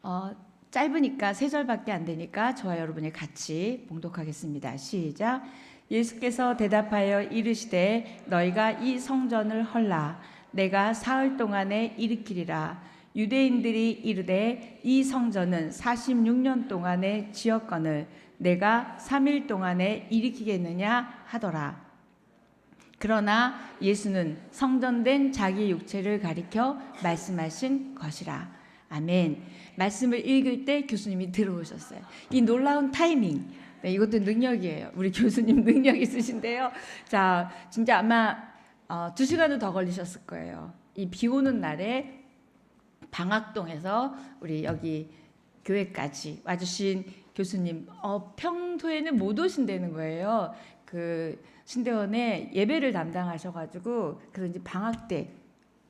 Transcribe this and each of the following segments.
어, 짧으니까 세 절밖에 안 되니까 저와 여러분이 같이 봉독하겠습니다. 시작. 예수께서 대답하여 이르시되 너희가 이 성전을 헐라 내가 사흘 동안에 일으키리라. 유대인들이 이르되 이 성전은 46년 동안에 지었거늘 내가 3일 동안에 일으키겠느냐 하더라. 그러나 예수는 성전된 자기 육체를 가리켜 말씀하신 것이라. 아멘. 말씀을 읽을 때 교수님이 들어오셨어요. 이 놀라운 타이밍. 네, 이것도 능력이에요. 우리 교수님 능력 있으신데요. 자, 진짜 아마 2시간은 더 걸리셨을 거예요. 이 비 오는 날에 방학동에서 우리 여기 교회까지 와주신 교수님, 평소에는 못 오신다는 거예요. 그 신대원에 예배를 담당하셔가지고 그래서 이제 방학 때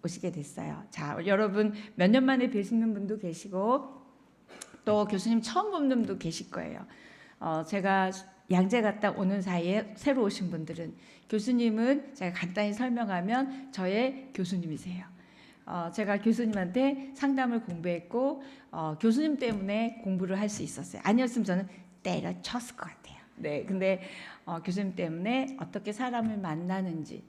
오시게 됐어요. 자, 여러분 몇 년 만에 뵈시는 분도 계시고 또 교수님 처음 본 분도 계실 거예요. 제가 양재 갔다 오는 사이에 새로 오신 분들은 교수님은 제가 간단히 설명하면 저의 교수님이세요. 제가 교수님한테 상담을 공부했고 교수님 때문에 공부를 할 수 있었어요. 아니었으면 저는 때려쳤을 것 같아요. 네, 근데 교수님 때문에 어떻게 사람을 만나는지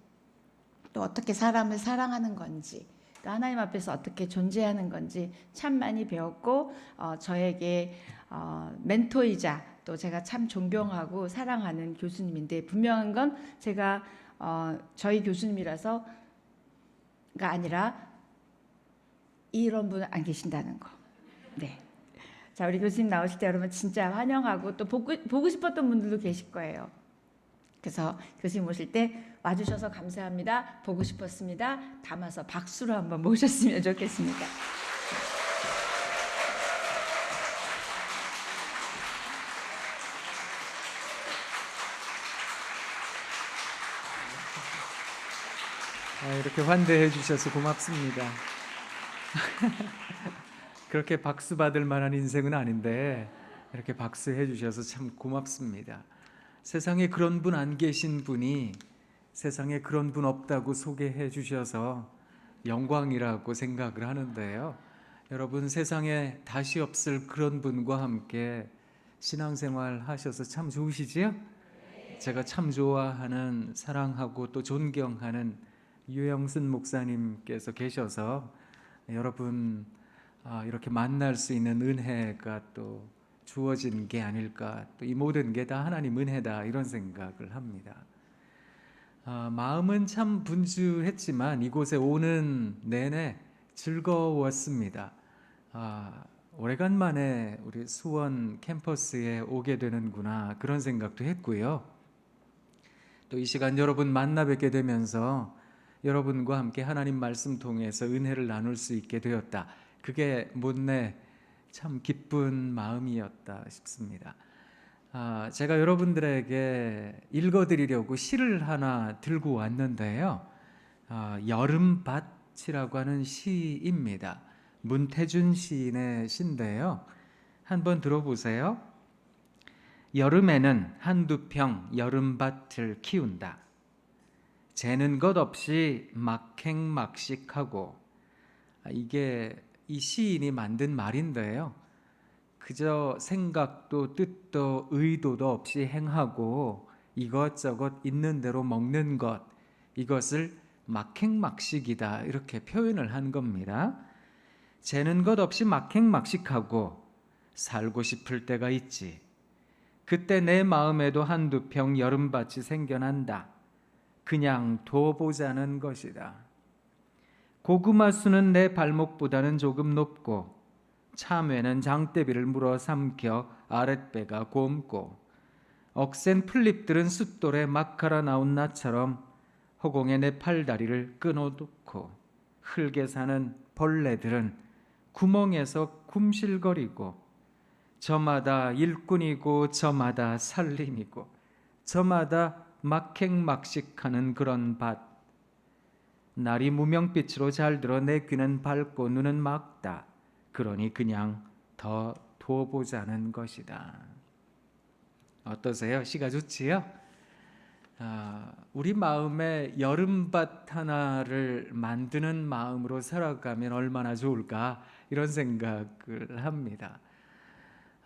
또 어떻게 사람을 사랑하는 건지 또 하나님 앞에서 어떻게 존재하는 건지 참 많이 배웠고 저에게 멘토이자 또 제가 참 존경하고 사랑하는 교수님인데 분명한 건 제가 저희 교수님이라서가 아니라 이런 분은 안 계신다는 거. 네. 자, 우리 교수님 나오실 때 여러분 진짜 환영하고 또 보고 싶었던 분들도 계실 거예요. 그래서 교수님 오실 때 와주셔서 감사합니다. 보고 싶었습니다. 담아서 박수로 한번 모셨으면 좋겠습니다. 이렇게 환대해 주셔서 고맙습니다. 그렇게 박수 받을 만한 인생은 아닌데 이렇게 박수해 주셔서 참 고맙습니다. 세상에 그런 분 안 계신 분이 세상에 그런 분 없다고 소개해 주셔서 영광이라고 생각을 하는데요. 여러분 세상에 다시 없을 그런 분과 함께 신앙생활 하셔서 참 좋으시지요? 제가 참 좋아하는 사랑하고 또 존경하는 유영순 목사님께서 계셔서 여러분 이렇게 만날 수 있는 은혜가 또 주어진 게 아닐까, 또 이 모든 게 다 하나님 은혜다 이런 생각을 합니다. 마음은 참 분주했지만 이곳에 오는 내내 즐거웠습니다. 오래간만에 우리 수원 캠퍼스에 오게 되는구나 그런 생각도 했고요. 또 이 시간 여러분 만나 뵙게 되면서 여러분과 함께 하나님 말씀 통해서 은혜를 나눌 수 있게 되었다. 그게 못내 참 기쁜 마음이었다 싶습니다. 제가 여러분들에게 읽어드리려고 시를 하나 들고 왔는데요. 여름밭이라고 하는 시입니다. 문태준 시인의 시인데요. 한번 들어보세요. 여름에는 한두 평 여름밭을 키운다. 재는 것 없이 막행막식하고, 이게 이 시인이 만든 말인데요. 그저 생각도 뜻도 의도도 없이 행하고 이것저것 있는 대로 먹는 것, 이것을 막행막식이다 이렇게 표현을 한 겁니다. 재는 것 없이 막행막식하고 살고 싶을 때가 있지. 그때 내 마음에도 한두 평 여름밭이 생겨난다. 그냥 둬보자는 것이다. 고구마 수는 내 발목보다는 조금 높고 참외는 장대비를 물어 삼켜 아랫배가 곰고 억센 풀잎들은 숫돌에 막갈아 나온 나처럼 허공에 내 팔다리를 끊어놓고 흙에 사는 벌레들은 구멍에서 굼실거리고 저마다 일꾼이고 저마다 살림이고 저마다 막행막식하는 그런 밭. 날이 무명빛으로 잘 들어 내 귀는 밝고 눈은 막다. 그러니 그냥 더 둬보자는 것이다. 어떠세요? 시가 좋지요? 우리 마음에 여름밭 하나를 만드는 마음으로 살아가면 얼마나 좋을까 이런 생각을 합니다.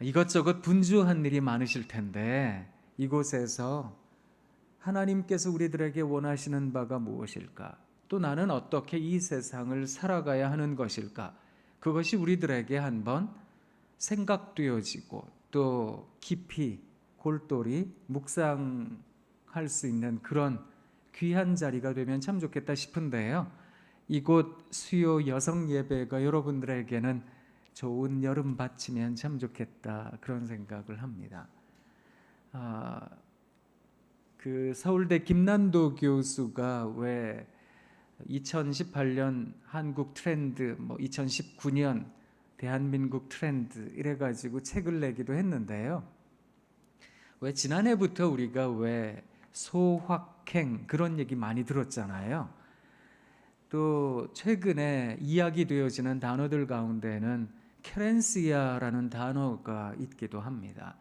이것저것 분주한 일이 많으실 텐데 이곳에서 하나님께서 우리들에게 원하시는 바가 무엇일까? 또 나는 어떻게 이 세상을 살아가야 하는 것일까? 그것이 우리들에게 한번 생각되어지고 또 깊이 골똘히 묵상할 수 있는 그런 귀한 자리가 되면 참 좋겠다 싶은데요. 이곳 수요 여성 예배가 여러분들에게는 좋은 여름밭이면 참 좋겠다 그런 생각을 합니다. 그 서울대 김난도 교수가 왜 2018년 한국 트렌드, 2019년 대한민국 트렌드 이래가지고 책을 내기도 했는데요. 왜 지난해부터 우리가 왜 소확행 그런 얘기 많이 들었잖아요. 또 최근에 이야기되어지는 단어들 가운데는 케렌시아라는 단어가 있기도 합니다.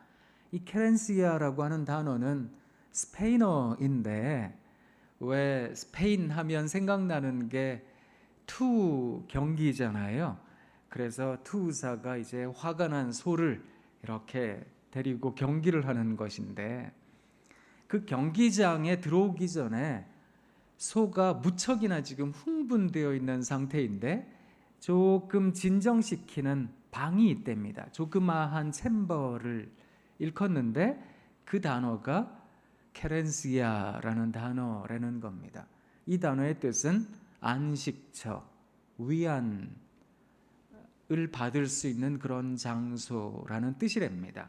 이 케렌시아라고 하는 단어는 스페인어인데 왜 스페인 하면 생각나는 게 투 경기잖아요. 그래서 투사가 이제 화가 난 소를 이렇게 데리고 경기를 하는 것인데 그 경기장에 들어오기 전에 소가 무척이나 지금 흥분되어 있는 상태인데 조금 진정시키는 방이 있답니다. 조그마한 챔버를 일컫는데 그 단어가 케렌시아라는 단어라는 겁니다. 이 단어의 뜻은 안식처, 위안을 받을 수 있는 그런 장소라는 뜻이랍니다.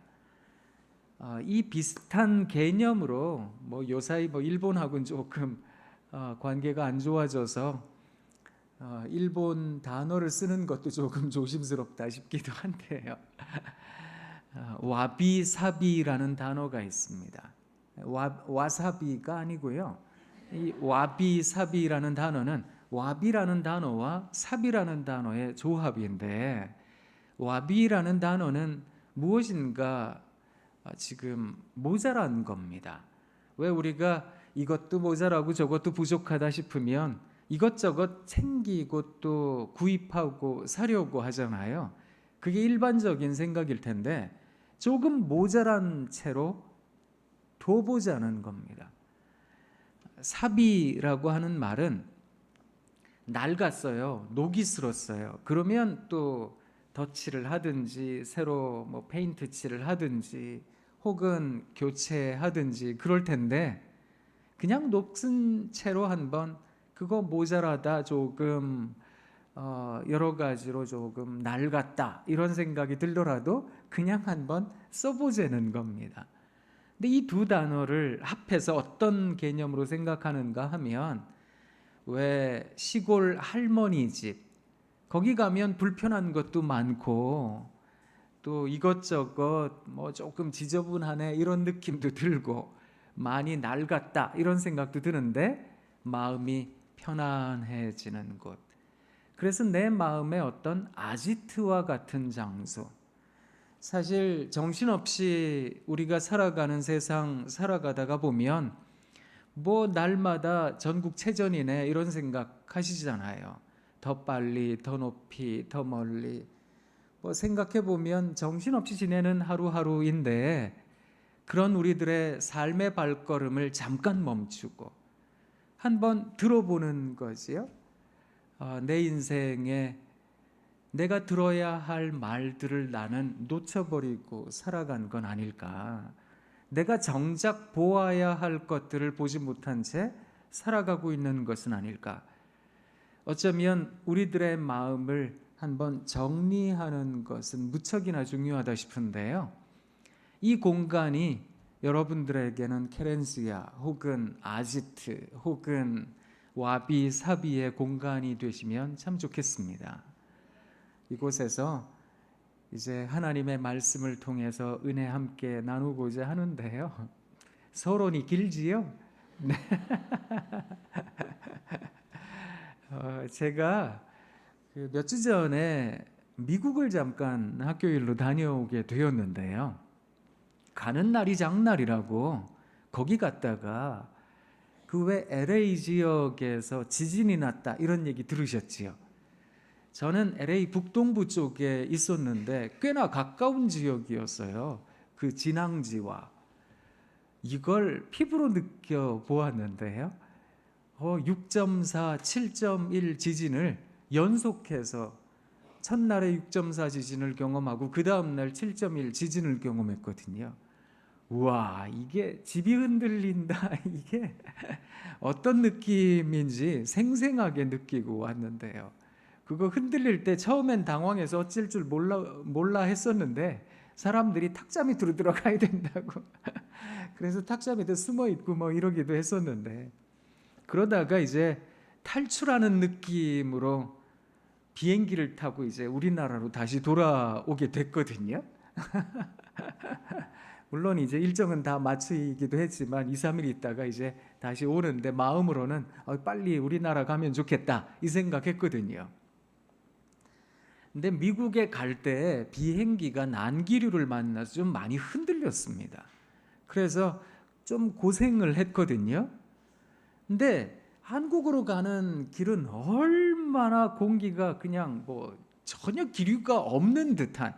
이 비슷한 개념으로 요사이 일본하고는 조금 관계가 안 좋아져서 일본 단어를 쓰는 것도 조금 조심스럽다 싶기도 한데요. 와비사비라는 단어가 있습니다. 와사비가 아니고요. 이 와비사비라는 단어는 와비라는 단어와 사비라는 단어의 조합인데 와비라는 단어는 무엇인가 지금 모자란 겁니다. 왜 우리가 이것도 모자라고 저것도 부족하다 싶으면 이것저것 챙기고 또 구입하고 사려고 하잖아요. 그게 일반적인 생각일 텐데 조금 모자란 채로 둬보자는 겁니다. 사비라고 하는 말은 낡았어요. 녹이 슬었어요. 그러면 또 덧칠을 하든지 새로 페인트 칠을 하든지 혹은 교체하든지 그럴 텐데 그냥 녹슨 채로 한번 그거 모자라다 조금 여러 가지로 조금 낡았다 이런 생각이 들더라도 그냥 한번 써보자는 겁니다. 근데 이 두 단어를 합해서 어떤 개념으로 생각하는가 하면 왜 시골 할머니 집 거기 가면 불편한 것도 많고 또 이것저것 조금 지저분하네 이런 느낌도 들고 많이 낡았다 이런 생각도 드는데 마음이 편안해지는 곳. 그래서 내 마음의 어떤 아지트와 같은 장소. 사실 정신없이 우리가 살아가는 세상 살아가다가 보면 날마다 전국체전이네 이런 생각하시잖아요. 더 빨리, 더 높이, 더 멀리. 생각해 보면 정신없이 지내는 하루하루인데 그런 우리들의 삶의 발걸음을 잠깐 멈추고 한번 들어보는 거지요. 내 인생에 내가 들어야 할 말들을 나는 놓쳐버리고 살아간 건 아닐까. 내가 정작 보아야 할 것들을 보지 못한 채 살아가고 있는 것은 아닐까. 어쩌면 우리들의 마음을 한번 정리하는 것은 무척이나 중요하다 싶은데요. 이 공간이 여러분들에게는 케렌시아 혹은 아지트 혹은 와비사비의 공간이 되시면 참 좋겠습니다. 이곳에서 이제 하나님의 말씀을 통해서 은혜 함께 나누고자 하는데요. 서론이 길지요? 네. 제가 몇 주 전에 미국을 잠깐 학교 일로 다녀오게 되었는데요. 가는 날이 장날이라고 거기 갔다가 그 외 LA 지역에서 지진이 났다 이런 얘기 들으셨지요? 저는 LA 북동부 쪽에 있었는데 꽤나 가까운 지역이었어요. 그 진앙지와. 이걸 피부로 느껴보았는데요. 6.4, 7.1 지진을 연속해서 첫날에 6.4 지진을 경험하고 그 다음날 7.1 지진을 경험했거든요. 우와, 이게 집이 흔들린다. 이게 어떤 느낌인지 생생하게 느끼고 왔는데요. 그거 흔들릴 때 처음엔 당황해서 어쩔 줄 몰라 했었는데 사람들이 탁자 밑으로 들어가야 된다고 그래서 탁자 밑에 숨어 있고 뭐 이러기도 했었는데, 그러다가 이제 탈출하는 느낌으로 비행기를 타고 이제 우리나라로 다시 돌아오게 됐거든요. 물론 이제 일정은 다 마치기도 했지만 2, 3일 있다가 이제 다시 오는데 마음으로는 빨리 우리나라 가면 좋겠다 이 생각했거든요. 근데 미국에 갈 때 비행기가 난기류를 만나서 좀 많이 흔들렸습니다. 그래서 좀 고생을 했거든요. 근데 한국으로 가는 길은 얼마나 공기가 그냥 뭐 전혀 기류가 없는 듯한,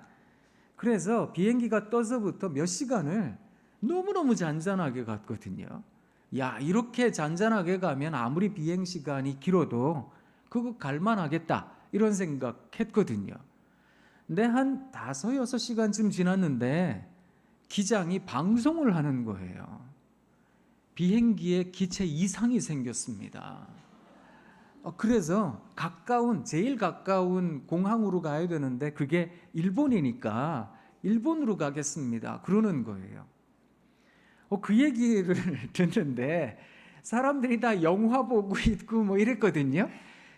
그래서 비행기가 떠서부터 몇 시간을 너무너무 잔잔하게 갔거든요. 야, 이렇게 잔잔하게 가면 아무리 비행 시간이 길어도 그거 갈만하겠다 이런 생각했거든요. 근데 한 5, 6시간쯤 지났는데 기장이 방송을 하는 거예요. 비행기에 기체 이상이 생겼습니다. 그래서 제일 가까운 공항으로 가야 되는데 그게 일본이니까 일본으로 가겠습니다 그러는 거예요. 그 얘기를 듣는데 사람들이 다 영화 보고 있고 뭐 이랬거든요.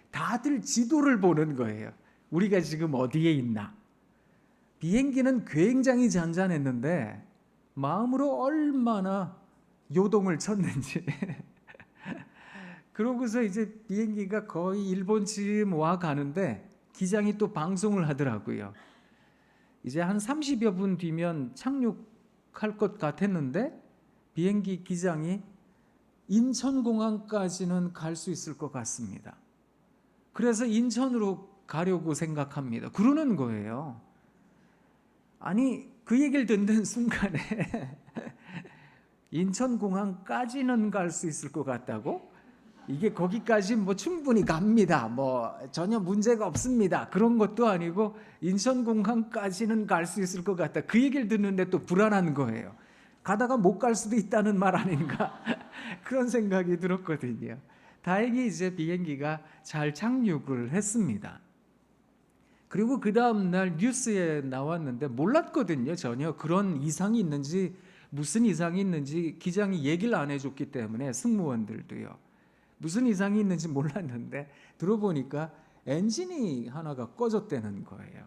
다들 지도를 보는 거예요. 우리가 지금 어디에 있나. 비행기는 굉장히 잔잔했는데 마음으로 얼마나 요동을 쳤는지. 그러고서 이제 비행기가 거의 일본쯤 와 가는데 기장이 또 방송을 하더라고요. 이제 한 30여 분 뒤면 착륙할 것 같았는데 비행기 기장이 인천공항까지는 갈 수 있을 것 같습니다. 그래서 인천으로 가려고 생각합니다. 그러는 거예요. 아니, 그 얘기를 듣는 순간에 인천공항까지는 갈 수 있을 것 같다고? 이게 거기까지 뭐 충분히 갑니다. 뭐 전혀 문제가 없습니다. 그런 것도 아니고 인천공항까지는 갈 수 있을 것 같다. 그 얘기를 듣는데 또 불안한 거예요. 가다가 못 갈 수도 있다는 말 아닌가? 그런 생각이 들었거든요. 다행히 이제 비행기가 잘 착륙을 했습니다. 그리고 그 다음 날 뉴스에 나왔는데 몰랐거든요. 전혀 그런 이상이 있는지 무슨 이상이 있는지 기장이 얘기를 안 해줬기 때문에 승무원들도요. 무슨 이상이 있는지 몰랐는데 들어보니까 엔진이 하나가 꺼졌다는 거예요.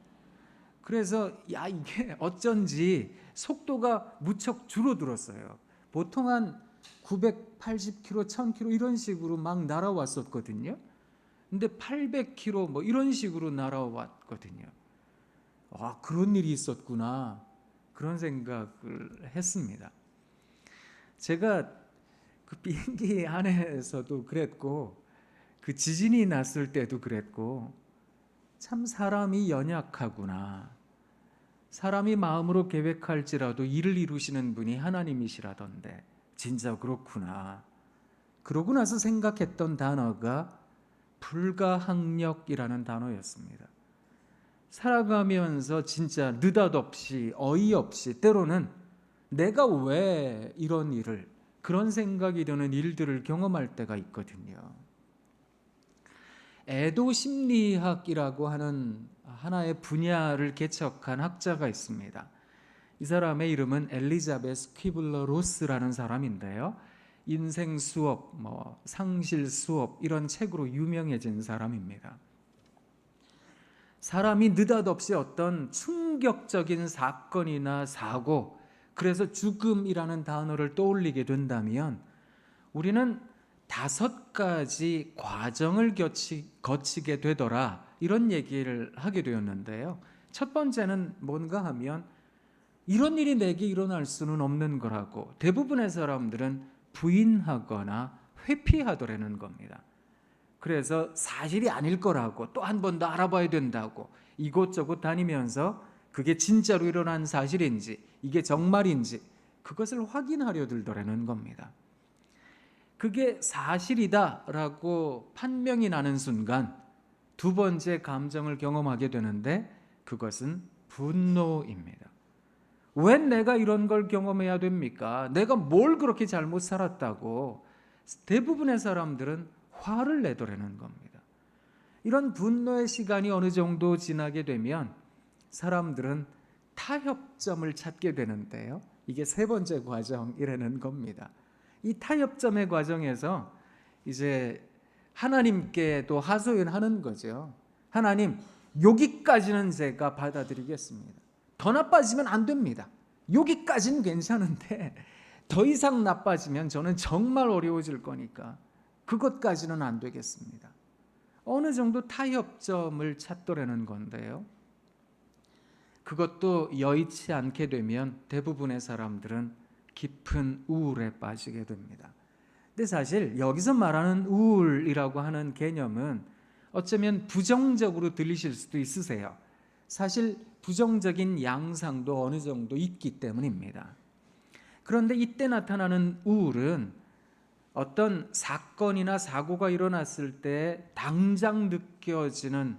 그래서 이게 어쩐지 속도가 무척 줄어들었어요. 보통 한 980km, 1000km 이런 식으로 막 날아왔었거든요. 근데 800km 뭐 이런 식으로 날아왔거든요. 그런 일이 있었구나. 그런 생각을 했습니다. 제가 그 비행기 안에서도 그랬고 그 지진이 났을 때도 그랬고 참 사람이 연약하구나. 사람이 마음으로 계획할지라도 일을 이루시는 분이 하나님이시라던데 진짜 그렇구나. 그러고 나서 생각했던 단어가 불가항력이라는 단어였습니다. 살아가면서 진짜 느닷없이 어이없이 때로는 내가 왜 이런 일을, 그런 생각이 드는 일들을 경험할 때가 있거든요. 애도 심리학이라고 하는 하나의 분야를 개척한 학자가 있습니다. 이 사람의 이름은 엘리자베스 퀴블러 로스라는 사람인데요. 인생 수업, 상실 수업 이런 책으로 유명해진 사람입니다. 사람이 느닷없이 어떤 충격적인 사건이나 사고, 그래서 죽음이라는 단어를 떠올리게 된다면 우리는 5가지 과정을 거치게 되더라 이런 얘기를 하게 되었는데요. 첫 번째는 뭔가 하면 이런 일이 내게 일어날 수는 없는 거라고 대부분의 사람들은 부인하거나 회피하더라는 겁니다. 그래서 사실이 아닐 거라고 또 한 번 더 알아봐야 된다고 이곳저곳 다니면서 그게 진짜로 일어난 사실인지 이게 정말인지 그것을 확인하려 들더라는 겁니다. 그게 사실이다라고 판명이 나는 순간 두 번째 감정을 경험하게 되는데 그것은 분노입니다. 왜 내가 이런 걸 경험해야 됩니까? 내가 뭘 그렇게 잘못 살았다고 대부분의 사람들은 화를 내더라는 겁니다. 이런 분노의 시간이 어느 정도 지나게 되면 사람들은 타협점을 찾게 되는데요. 이게 세 번째 과정이라는 겁니다. 이 타협점의 과정에서 이제 하나님께도 하소연하는 거죠. 하나님, 여기까지는 제가 받아들이겠습니다. 더 나빠지면 안 됩니다. 여기까지는 괜찮은데 더 이상 나빠지면 저는 정말 어려워질 거니까 그것까지는 안 되겠습니다. 어느 정도 타협점을 찾더라는 건데요. 그것도 여의치 않게 되면 대부분의 사람들은 깊은 우울에 빠지게 됩니다. 근데 사실 여기서 말하는 우울이라고 하는 개념은 어쩌면 부정적으로 들리실 수도 있으세요. 사실 부정적인 양상도 어느 정도 있기 때문입니다. 그런데 이때 나타나는 우울은 어떤 사건이나 사고가 일어났을 때 당장 느껴지는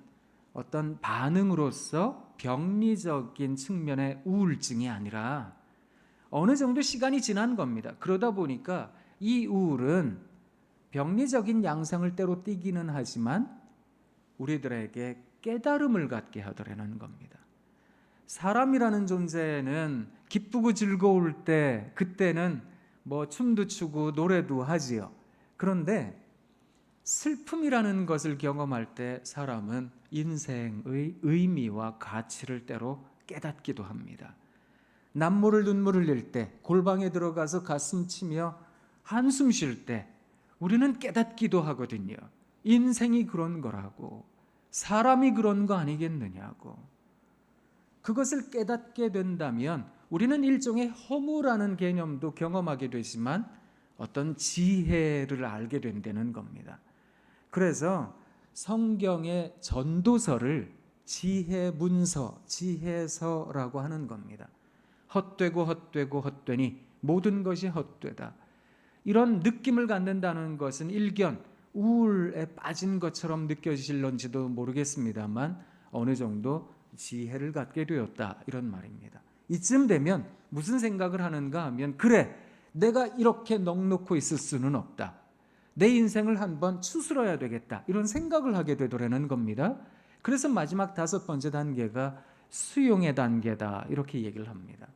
어떤 반응으로서 병리적인 측면의 우울증이 아니라 어느 정도 시간이 지난 겁니다. 그러다 보니까 이 우울은 병리적인 양상을 때로 띠기는 하지만 우리들에게 깨달음을 갖게 하더라는 겁니다. 사람이라는 존재는 기쁘고 즐거울 때 그때는 뭐 춤도 추고 노래도 하지요. 그런데 슬픔이라는 것을 경험할 때 사람은 인생의 의미와 가치를 때로 깨닫기도 합니다. 남모를 눈물을 흘릴 때, 골방에 들어가서 가슴 치며 한숨 쉴 때 우리는 깨닫기도 하거든요. 인생이 그런 거라고, 사람이 그런 거 아니겠느냐고. 그것을 깨닫게 된다면 우리는 일종의 허무라는 개념도 경험하게 되지만 어떤 지혜를 알게 된다는 겁니다. 그래서 성경의 전도서를 지혜문서, 지혜서라고 하는 겁니다. 헛되고 헛되고 헛되니 모든 것이 헛되다. 이런 느낌을 갖는다는 것은 일견 우울에 빠진 것처럼 느껴지실런지도 모르겠습니다만 어느 정도 지혜를 갖게 되었다 이런 말입니다. 이쯤 되면 무슨 생각을 하는가 하면 그래 내가 이렇게 넋놓고 있을 수는 없다. 내 인생을 한번 추스러야 되겠다 이런 생각을 하게 되더라는 겁니다. 그래서 마지막 다섯 번째 단계가 수용의 단계다 이렇게 얘기를 합니다.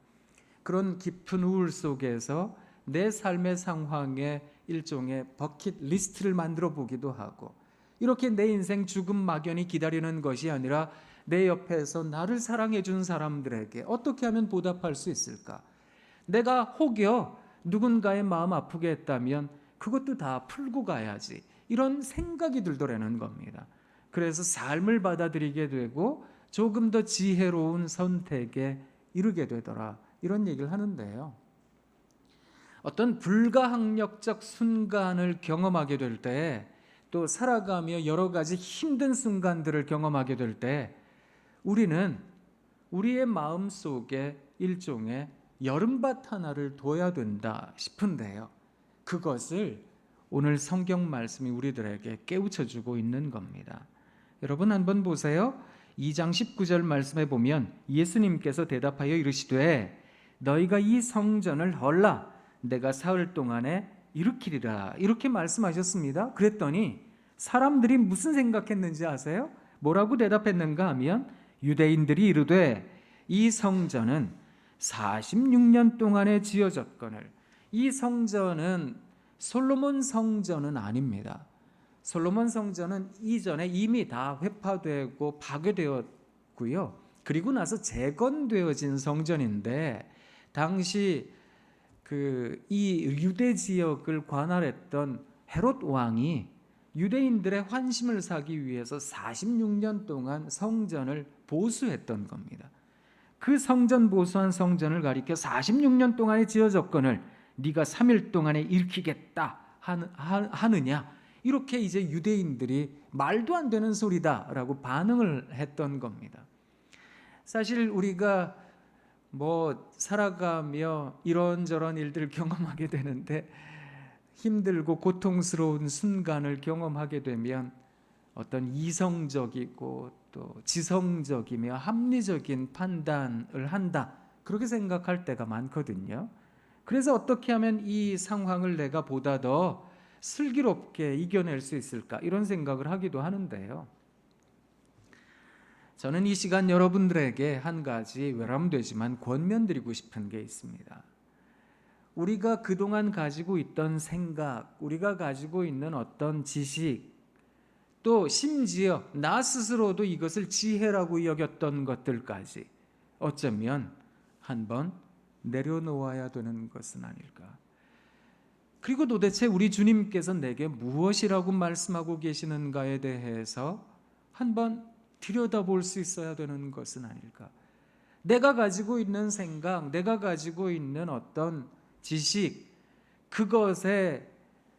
그런 깊은 우울 속에서 내 삶의 상황에 일종의 버킷리스트를 만들어 보기도 하고 이렇게 내 인생 죽음 막연히 기다리는 것이 아니라 내 옆에서 나를 사랑해 준 사람들에게 어떻게 하면 보답할 수 있을까? 내가 혹여 누군가의 마음 아프게 했다면 그것도 다 풀고 가야지 이런 생각이 들더라는 겁니다. 그래서 삶을 받아들이게 되고 조금 더 지혜로운 선택에 이르게 되더라 이런 얘기를 하는데요. 어떤 불가항력적 순간을 경험하게 될 때 또 살아가며 여러 가지 힘든 순간들을 경험하게 될 때 우리는 우리의 마음 속에 일종의 여름밭 하나를 둬야 된다 싶은데요. 그것을 오늘 성경 말씀이 우리들에게 깨우쳐주고 있는 겁니다. 여러분 한번 보세요. 2장 19절 말씀에 보면 예수님께서 대답하여 이르시되 너희가 이 성전을 헐라 내가 사흘 동안에 일으키리라 이렇게 말씀하셨습니다. 그랬더니 사람들이 무슨 생각했는지 아세요? 뭐라고 대답했는가 하면 유대인들이 이르되 이 성전은 46년 동안에 지어졌거늘 이 성전은 솔로몬 성전은 아닙니다. 솔로몬 성전은 이전에 이미 다 회파되고 파괴되었고요. 그리고 나서 재건되어진 성전인데 당시 이 유대 지역을 관할했던 헤롯 왕이 유대인들의 환심을 사기 위해서 46년 동안 성전을 보수했던 겁니다. 그 성전 보수한 성전을 가리켜 46년 동안에 지어졌거늘 네가 3일 동안에 일으키겠다 하느냐, 이렇게 이제 유대인들이 말도 안 되는 소리다라고 반응을 했던 겁니다. 사실 우리가 살아가며 이런저런 일들을 경험하게 되는데, 힘들고 고통스러운 순간을 경험하게 되면 어떤 이성적이고 또 지성적이며 합리적인 판단을 한다, 그렇게 생각할 때가 많거든요. 그래서 어떻게 하면 이 상황을 내가 보다 더 슬기롭게 이겨낼 수 있을까, 이런 생각을 하기도 하는데요. 저는 이 시간 여러분들에게 한 가지 외람되지만 권면드리고 싶은 게 있습니다. 우리가 그동안 가지고 있던 생각, 우리가 가지고 있는 어떤 지식, 또 심지어 나 스스로도 이것을 지혜라고 여겼던 것들까지 어쩌면 한번 내려놓아야 되는 것은 아닐까. 그리고 도대체 우리 주님께서 내게 무엇이라고 말씀하고 계시는가에 대해서 한번 들여다볼 수 있어야 되는 것은 아닐까. 내가 가지고 있는 생각, 내가 가지고 있는 어떤 지식, 그것에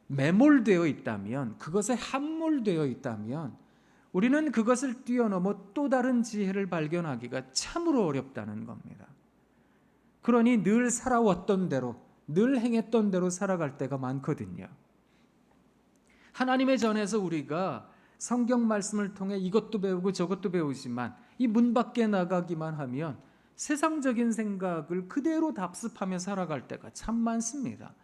매몰되어 있다면, 그것에 함몰되어 있다면 우리는 그것을 뛰어넘어 또 다른 지혜를 발견하기가 참으로 어렵다는 겁니다. 그러니 늘 살아왔던 대로, 늘 행했던 대로 살아갈 때가 많거든요. 하나님의 전에서 우리가 성경 말씀을 통해 이것도 배우고 저것도 배우지만 이 문 밖에 나가기만 하면 세상적인 생각을 그대로 답습하며 살아갈 때가 참 많습니다.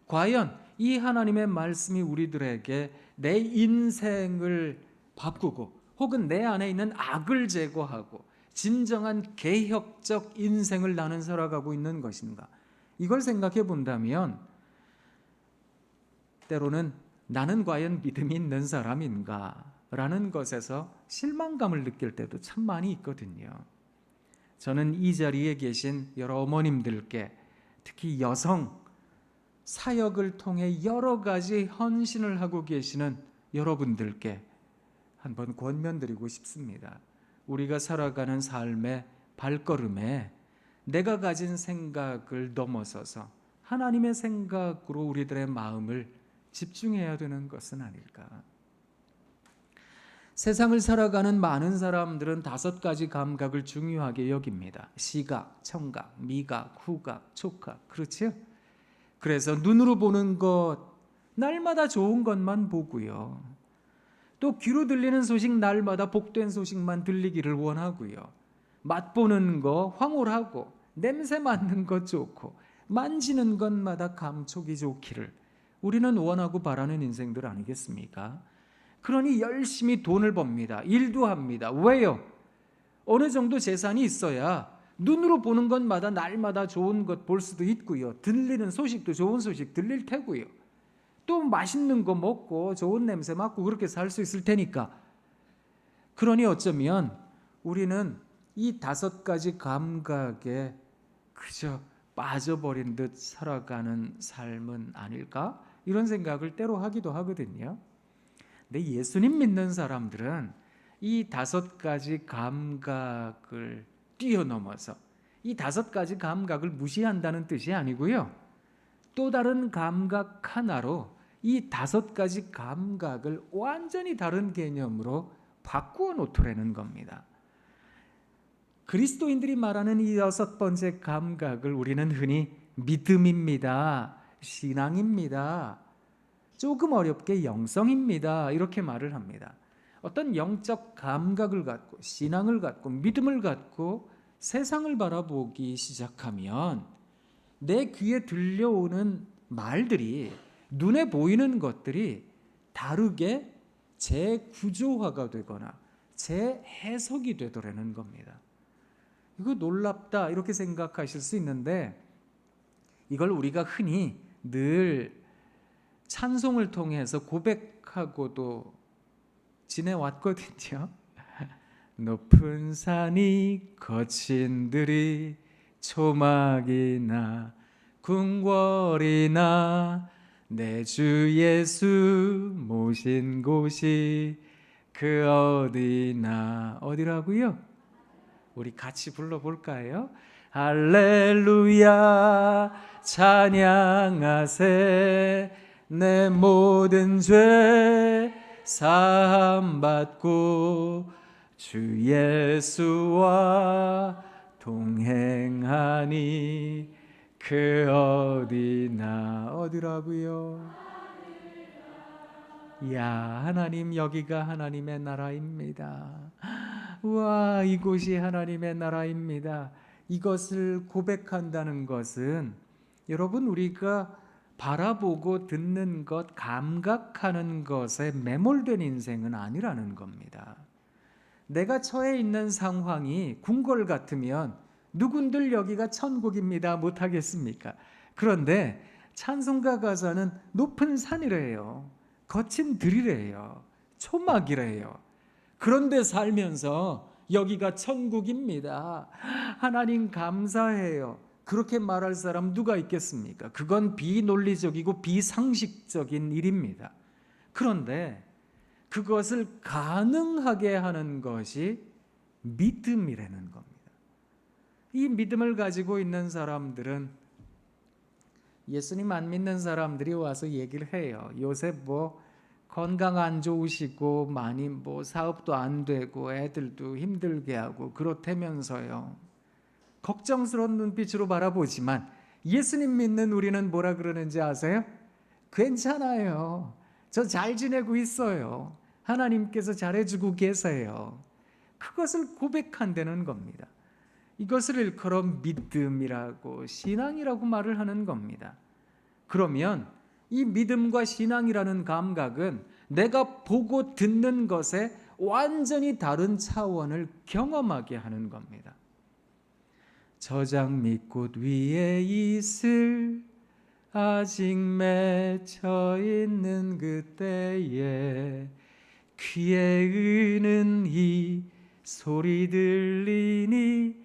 과연 이 하나님의 말씀이 우리들에게 내 인생을 바꾸고 혹은 내 안에 있는 악을 제거하고 진정한 개혁적 인생을 나는 살아가고 있는 것인가? 이걸 생각해 본다면 때로는 나는 과연 믿음이 있는 사람인가? 라는 것에서 실망감을 느낄 때도 참 많이 있거든요. 저는 이 자리에 계신 여러 어머님들께, 특히 여성 사역을 통해 여러 가지 헌신을 하고 계시는 여러분들께 한번 권면드리고 싶습니다. 우리가 살아가는 삶의 발걸음에 내가 가진 생각을 넘어서서 하나님의 생각으로 우리들의 마음을 집중해야 되는 것은 아닐까. 세상을 살아가는 많은 사람들은 5가지 감각을 중요하게 여깁니다. 시각, 청각, 미각, 후각, 촉각. 그렇죠? 그래서 눈으로 보는 것, 날마다 좋은 것만 보고요. 또 귀로 들리는 소식, 날마다 복된 소식만 들리기를 원하고요. 맛보는 거 황홀하고 냄새 맡는 것 좋고 만지는 것마다 감촉이 좋기를 우리는 원하고 바라는 인생들 아니겠습니까? 그러니 열심히 돈을 법니다. 일도 합니다. 왜요? 어느 정도 재산이 있어야 눈으로 보는 것마다 날마다 좋은 것 볼 수도 있고요. 들리는 소식도 좋은 소식 들릴 테고요. 또 맛있는 거 먹고 좋은 냄새 맡고 그렇게 살 수 있을 테니까. 그러니 어쩌면 우리는 이 5가지 감각에 그저 빠져버린 듯 살아가는 삶은 아닐까? 이런 생각을 때로 하기도 하거든요. 근데 예수님 믿는 사람들은 이 5가지 감각을 뛰어넘어서 이 5가지 감각을 무시한다는 뜻이 아니고요. 또 다른 감각 하나로 이 5가지 감각을 완전히 다른 개념으로 바꾸어 놓더라는 겁니다. 그리스도인들이 말하는 이 6번째 감각을 우리는 흔히 믿음입니다, 신앙입니다, 조금 어렵게 영성입니다, 이렇게 말을 합니다. 어떤 영적 감각을 갖고 신앙을 갖고 믿음을 갖고 세상을 바라보기 시작하면 내 귀에 들려오는 말들이, 눈에 보이는 것들이 다르게 재구조화가 되거나 재해석이 되더라는 겁니다. 이거 놀랍다 이렇게 생각하실 수 있는데, 이걸 우리가 흔히 늘 찬송을 통해서 고백하고도 지내왔거든요. 높은 산이 거친 들이 초막이나 궁궐이나 내 주 예수 모신 곳이 그 어디나. 어디라고요? 우리 같이 불러볼까요? 할렐루야 찬양하세 내 모든 죄 사함받고 주 예수와 동행하니 그 어디나 어디라고요? 야, 하나님, 여기가 하나님의 나라입니다. 와, 이곳이 하나님의 나라입니다. 이것을 고백한다는 것은 여러분, 우리가 바라보고 듣는 것, 감각하는 것에 매몰된 인생은 아니라는 겁니다. 내가 처해 있는 상황이 궁궐 같으면 누군들 여기가 천국입니다 못하겠습니까? 그런데 찬송가 가사는 높은 산이래요. 거친 들이래요. 초막이래요. 그런데 살면서 여기가 천국입니다. 하나님 감사해요. 그렇게 말할 사람 누가 있겠습니까? 그건 비논리적이고 비상식적인 일입니다. 그런데 그것을 가능하게 하는 것이 믿음이라는 겁니다. 이 믿음을 가지고 있는 사람들은 예수님 안 믿는 사람들이 와서 얘기를 해요. 요새 뭐 건강 안 좋으시고 많이 뭐 사업도 안 되고 애들도 힘들게 하고 그렇다면서요. 걱정스러운 눈빛으로 바라보지만 예수님 믿는 우리는 뭐라 그러는지 아세요? 괜찮아요. 저 잘 지내고 있어요. 하나님께서 잘해주고 계세요. 그것을 고백한다는 겁니다. 이것을 일컬어 믿음이라고 신앙이라고 말을 하는 겁니다. 그러면 이 믿음과 신앙이라는 감각은 내가 보고 듣는 것에 완전히 다른 차원을 경험하게 하는 겁니다. 저장미꽃 위에 있을 아직 맺혀 있는 그때에 귀에 의는 이 소리 들리니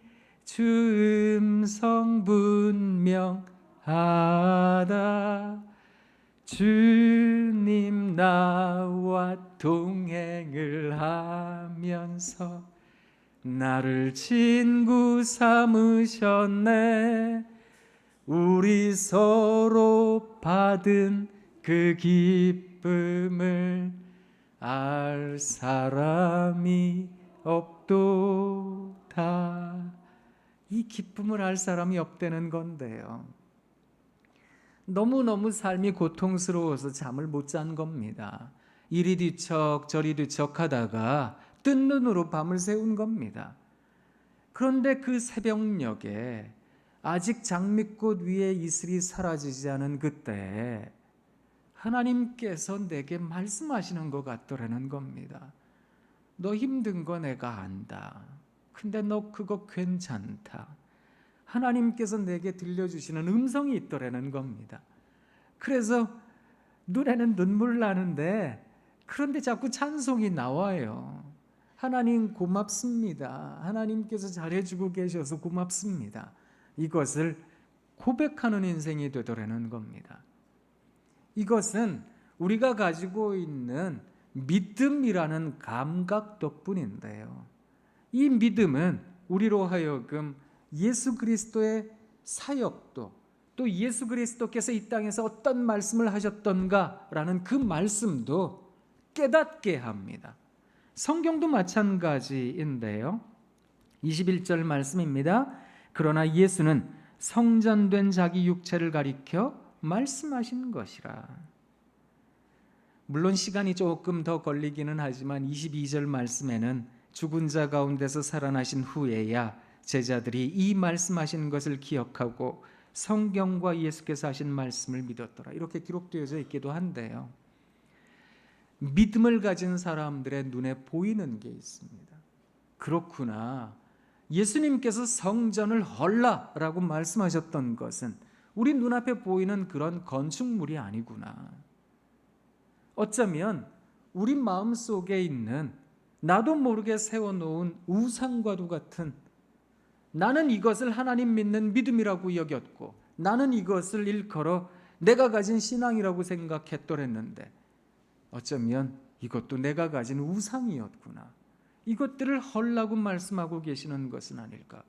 주 음성 분명하다. 주님 나와 동행을 하면서 나를 친구 삼으셨네. 우리 서로 받은 그 기쁨을 알 사람이 없도다. 이 기쁨을 알 사람이 없다는 건데요. 너무너무 삶이 고통스러워서 잠을 못 잔 겁니다. 이리 뒤척 저리 뒤척 하다가 뜬 눈으로 밤을 새운 겁니다. 그런데 그 새벽녘에 아직 장미꽃 위에 이슬이 사라지지 않은 그때 하나님께서 내게 말씀하시는 것 같더라는 겁니다. 너 힘든 거 내가 안다. 근데 너 그거 괜찮다. 하나님께서 내게 들려주시는 음성이 있더라는 겁니다. 그래서 눈에는 눈물 나는데 그런데 자꾸 찬송이 나와요. 하나님 고맙습니다. 하나님께서 잘해주고 계셔서 고맙습니다. 이것을 고백하는 인생이 되더라는 겁니다. 이것은 우리가 가지고 있는 믿음이라는 감각 덕분인데요. 이 믿음은 우리로 하여금 예수 그리스도의 사역도 또 예수 그리스도께서 이 땅에서 어떤 말씀을 하셨던가라는 그 말씀도 깨닫게 합니다. 성경도 마찬가지인데요. 21절 말씀입니다. 그러나 예수는 성전된 자기 육체를 가리켜 말씀하신 것이라. 물론 시간이 조금 더 걸리기는 하지만 22절 말씀에는 죽은 자 가운데서 살아나신 후에야 제자들이 이 말씀하신 것을 기억하고 성경과 예수께서 하신 말씀을 믿었더라. 이렇게 기록되어져 있기도 한데요. 믿음을 가진 사람들의 눈에 보이는 게 있습니다. 그렇구나. 예수님께서 성전을 헐라라고 말씀하셨던 것은 우리 눈앞에 보이는 그런 건축물이 아니구나. 어쩌면 우리 마음속에 있는 나도 모르게 세워놓은 우상과도 같은, 나는 이것을 하나님 믿는 믿음이라고 여겼고 나는 이것을 일컬어 내가 가진 신앙이라고 생각했더랬는데 어쩌면 이것도 내가 가진 우상이었구나. 이것들을 헐라고 말씀하고 계시는 것은 아닐까.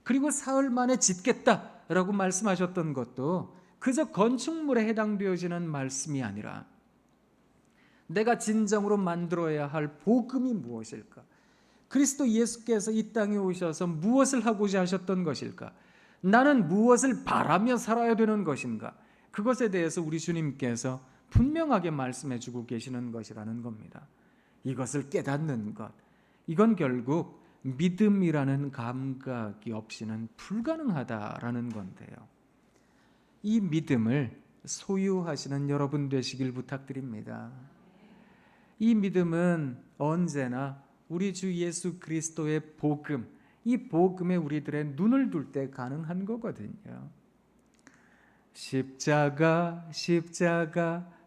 그리고 사흘 만에 짓겠다라고 말씀하셨던 것도 그저 건축물에 해당되어지는 말씀이 아니라 내가 진정으로 만들어야 할 복음이 무엇일까? 그리스도 예수께서 이 땅에 오셔서 무엇을 하고자 하셨던 것일까? 나는 무엇을 바라며 살아야 되는 것인가? 그것에 대해서 우리 주님께서 분명하게 말씀해 주고 계시는 것이라는 겁니다. 이것을 깨닫는 것, 이건 결국 믿음이라는 감각이 없이는 불가능하다라는 건데요. 이 믿음을 소유하시는 여러분 되시길 부탁드립니다. 이 믿음은 언제나 우리 주 예수 그리스도의 복음, 이 복음에 우리들의 눈을 둘 때 가능한 거거든요. 십자가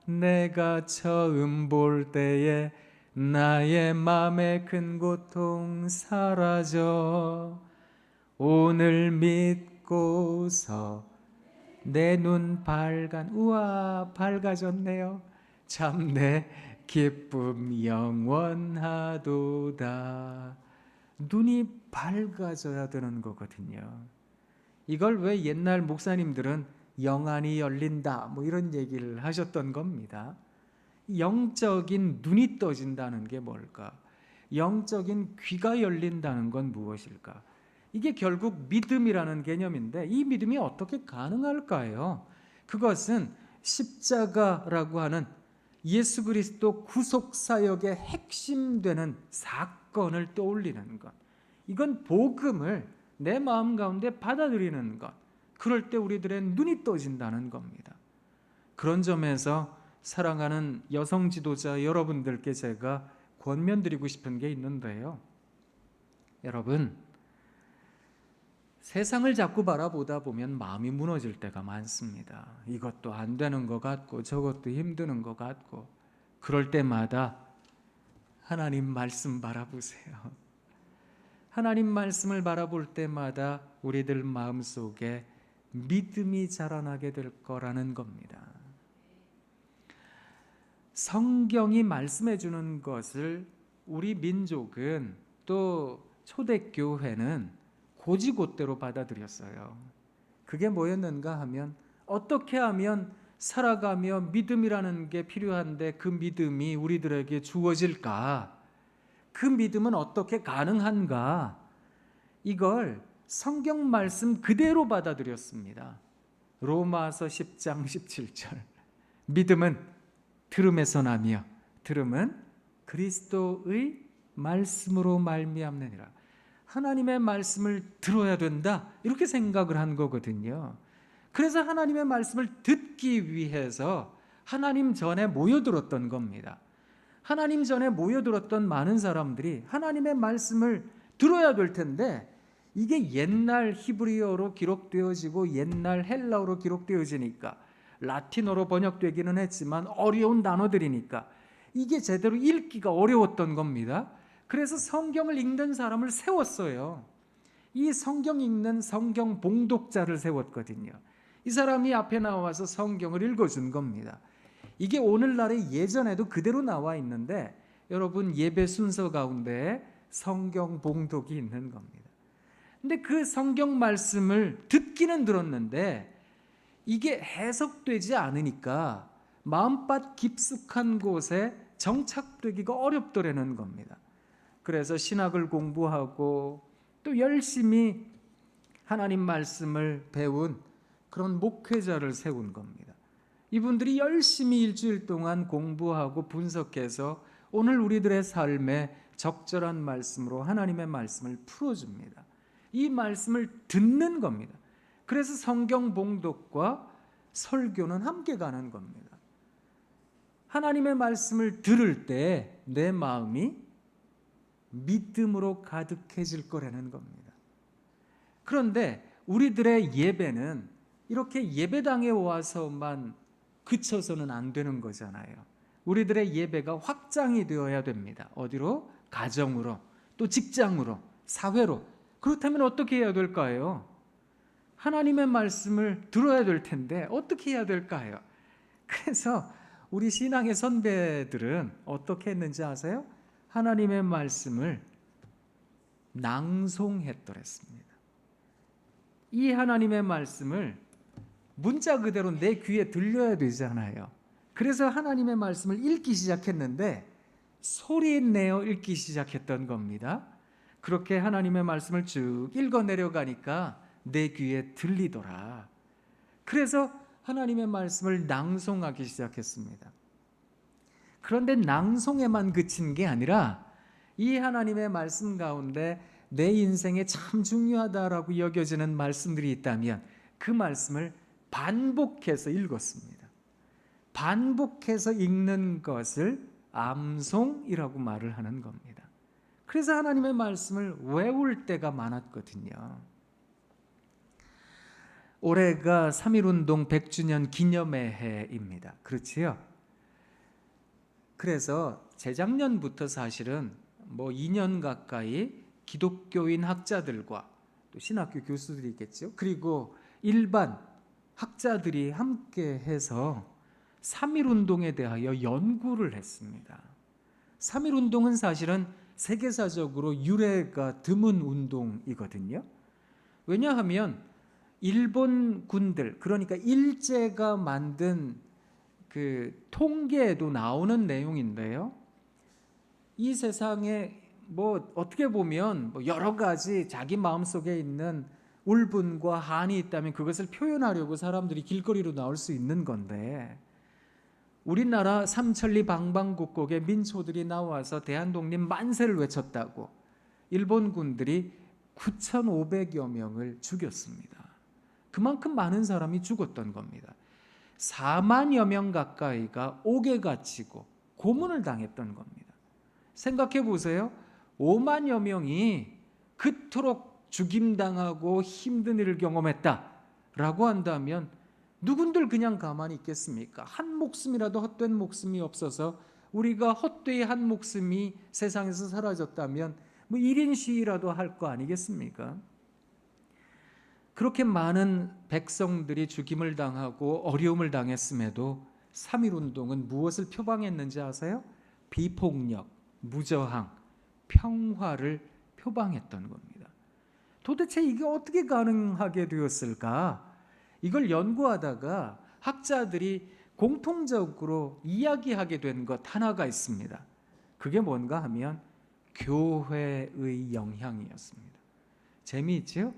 내가 처음 볼 때에 나의 맘의 큰 고통 사라져 오늘 믿고서 내 눈 밝아졌네요. 참 내 기쁨 영원하도다. 눈이 밝아져야 되는 거거든요. 이걸 왜 옛날 목사님들은 영안이 열린다 뭐 이런 얘기를 하셨던 겁니다. 영적인 눈이 떠진다는 게 뭘까? 영적인 귀가 열린다는 건 무엇일까? 이게 결국 믿음이라는 개념인데 이 믿음이 어떻게 가능할까요? 그것은 십자가라고 하는 예수 그리스도 구속 사역의 핵심 되는 사건을 떠올리는 것. 이건 복음을 내 마음 가운데 받아들이는 것. 그럴 때 우리들의 눈이 떠진다는 겁니다. 그런 점에서 사랑하는 여성 지도자 여러분들께 제가 권면드리고 싶은 게 있는데요. 여러분, 세상을 자꾸 바라보다 보면 마음이 무너질 때가 많습니다. 이것도 안 되는 것 같고 저것도 힘드는 것 같고 그럴 때마다 하나님 말씀 바라보세요. 하나님 말씀을 바라볼 때마다 우리들 마음속에 믿음이 자라나게 될 거라는 겁니다. 성경이 말씀해 주는 것을 우리 민족은 또 초대교회는 고지곳대로 받아들였어요. 그게 뭐였는가 하면 어떻게 하면 살아가며 믿음이라는 게 필요한데 그 믿음이 우리들에게 주어질까? 그 믿음은 어떻게 가능한가? 이걸 성경 말씀 그대로 받아들였습니다. 로마서 10장 17절. 믿음은 들음에서 나며 들음은 그리스도의 말씀으로 말미암느니라. 하나님의 말씀을 들어야 된다 이렇게 생각을 한 거거든요. 그래서 하나님의 말씀을 듣기 위해서 하나님 전에 모여들었던 겁니다. 하나님 전에 모여들었던 많은 사람들이 하나님의 말씀을 들어야 될 텐데 이게 옛날 히브리어로 기록되어지고 옛날 헬라어로 기록되어지니까 라틴어로 번역되기는 했지만 어려운 단어들이니까 이게 제대로 읽기가 어려웠던 겁니다. 그래서 성경을 읽는 사람을 세웠어요. 이 성경 읽는 성경 봉독자를 세웠거든요. 이 사람이 앞에 나와서 성경을 읽어준 겁니다. 이게 오늘날의 예전에도 그대로 나와 있는데 여러분 예배 순서 가운데 성경 봉독이 있는 겁니다. 근데 그 성경 말씀을 듣기는 들었는데 이게 해석되지 않으니까 마음밭 깊숙한 곳에 정착되기가 어렵더라는 겁니다. 그래서 신학을 공부하고 또 열심히 하나님 말씀을 배운 그런 목회자를 세운 겁니다. 이분들이 열심히 일주일 동안 공부하고 분석해서 오늘 우리들의 삶에 적절한 말씀으로 하나님의 말씀을 풀어줍니다. 이 말씀을 듣는 겁니다. 그래서 성경 봉독과 설교는 함께 가는 겁니다. 하나님의 말씀을 들을 때 내 마음이 믿음으로 가득해질 거라는 겁니다. 그런데 우리들의 예배는 이렇게 예배당에 와서만 그쳐서는 안 되는 거잖아요. 우리들의 예배가 확장이 되어야 됩니다. 어디로? 가정으로, 또 직장으로, 사회로. 그렇다면 어떻게 해야 될까요? 하나님의 말씀을 들어야 될 텐데 어떻게 해야 될까요? 그래서 우리 신앙의 선배들은 어떻게 했는지 아세요? 하나님의 말씀을 낭송했더랬습니다. 이 하나님의 말씀을 문자 그대로 내 귀에 들려야 되잖아요. 그래서 하나님의 말씀을 읽기 시작했는데 소리 내어 읽기 시작했던 겁니다. 그렇게 하나님의 말씀을 쭉 읽어 내려가니까 내 귀에 들리더라. 그래서 하나님의 말씀을 낭송하기 시작했습니다. 그런데 낭송에만 그친 게 아니라 이 하나님의 말씀 가운데 내 인생에 참 중요하다라고 여겨지는 말씀들이 있다면 그 말씀을 반복해서 읽었습니다. 반복해서 읽는 것을 암송이라고 말을 하는 겁니다. 그래서 하나님의 말씀을 외울 때가 많았거든요. 올해가 3.1운동 100주년 기념의 해입니다. 그렇지요? 그래서 재작년부터 사실은 2년 가까이 기독교인 학자들과 또 신학교 교수들이 있겠죠. 그리고 일반 학자들이 함께 해서 3.1운동에 대하여 연구를 했습니다. 3.1운동은 사실은 세계사적으로 유래가 드문 운동이거든요. 왜냐하면 일본 군들, 그러니까 일제가 만든 그 통계에도 나오는 내용인데요. 이 세상에 어떻게 보면 여러 가지 자기 마음속에 있는 울분과 한이 있다면 그것을 표현하려고 사람들이 길거리로 나올 수 있는 건데, 우리나라 삼천리 방방곡곡에 민초들이 나와서 대한독립 만세를 외쳤다고 일본 군들이 9,500여 명을 죽였습니다. 그만큼 많은 사람이 죽었던 겁니다. 4만여 명 가까이가 옥에 갇히고 고문을 당했던 겁니다. 생각해 보세요. 5만여 명이 그토록 죽임당하고 힘든 일을 경험했다라고 한다면 누군들 그냥 가만히 있겠습니까? 한 목숨이라도 헛된 목숨이 없어서 우리가 헛되이 한 목숨이 세상에서 사라졌다면 1인 시위라도 할 거 아니겠습니까? 그렇게 많은 백성들이 죽임을 당하고 어려움을 당했음에도 3.1운동은 무엇을 표방했는지 아세요? 비폭력, 무저항, 평화를 표방했던 겁니다. 도대체 이게 어떻게 가능하게 되었을까? 이걸 연구하다가 학자들이 공통적으로 이야기하게 된 것 하나가 있습니다. 그게 뭔가 하면 교회의 영향이었습니다. 재미있죠?